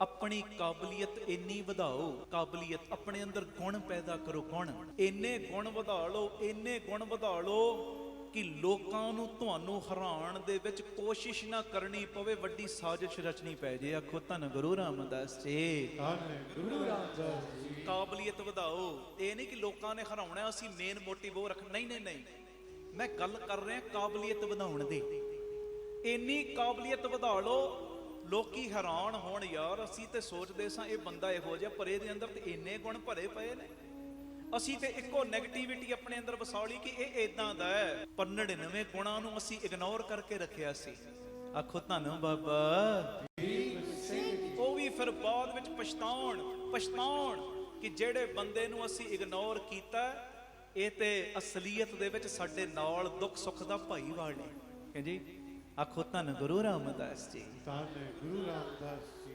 अपनी काबलियत इन्नी ਵਧਾਓ, काबलियत अपने अंदर गुण पैदा करो। गुण इन्ने गुण ਵਧਾ ਲਓ, इन्ने गुण ਵਧਾ ਲਓ कि लोकां नूं तुहानूं हैरान दे विच कोशिश ना करनी पवे, वड्डी साजिश रचनी पै जे। आखो धन गुरु रामदास जी, ਧੰਨ ਗੁਰੂ ਰਾਮਦਾਸ ਜੀ। काबलियत ਵਧਾਓ। ਇਹ ਨਹੀਂ कि ਲੋਕਾਂ ਨੇ ਹਰਾਉਣਾ, ਅਸੀਂ ਮੇਨ ਮੋਟਿਵ ਉਹ ਰੱਖ, ਨਹੀਂ ਨਹੀਂ ਨਹੀਂ, ਮੈਂ ਗੱਲ ਕਰ ਰਿਹਾ ਕਾਬਲੀਅਤ ਵਧਾਉਣ ਦੀ। ਇੰਨੀ ਕਾਬਲੀਅਤ ਵਧਾ ਲਓ ਲੋਕੀ ਹੈਰਾਨ ਹੋਣ, ਯਾਰ ਅਸੀਂ ਤੇ ਸੋਚਦੇ ਸਾਂ ਇਹ ਬੰਦਾ ਇਹੋ ਜਿਹਾ, ਪਰ ਇਹਦੇ ਅੰਦਰ ਤੇ ਇੰਨੇ ਗੁਣ ਭਰੇ ਪਏ ਨੇ। ਅਸੀਂ ਤੇ ਇੱਕੋ ਨੈਗੇਟਿਵਿਟੀ ਆਪਣੇ ਅੰਦਰ ਵਸਾ ਲਈ ਕਿ ਇਹ ਇਦਾਂ ਦਾ ਹੈ, ਪਰ 99 ਗੁਣਾਂ ਨੂੰ ਅਸੀਂ ਇਗਨੋਰ ਕਰਕੇ ਰੱਖਿਆ ਸੀ। ਆਖੋ ਧੰਨ ਬਾਬਾ। ਉਹ ਵੀ ਫਿਰ ਬਾਅਦ ਵਿੱਚ ਪਛਤਾਉਣ ਕਿ ਜਿਹੜੇ ਬੰਦੇ ਨੂੰ ਅਸੀਂ ਇਗਨੋਰ ਕੀਤਾ, ਇਹ ਤੇ ਅਸਲੀਅਤ ਦੇ ਵਿੱਚ ਸਾਡੇ ਨਾਲ ਦੁੱਖ ਸੁੱਖ ਦਾ ਭਾਈਵਾਲ ਨੇ। ਜੀ ਆਖੋ ਧੰਨ ਗੁਰੂ ਰਾਮਦਾਸ ਜੀ, ਧੰਨ ਗੁਰੂ ਰਾਮਦਾਸ ਜੀ।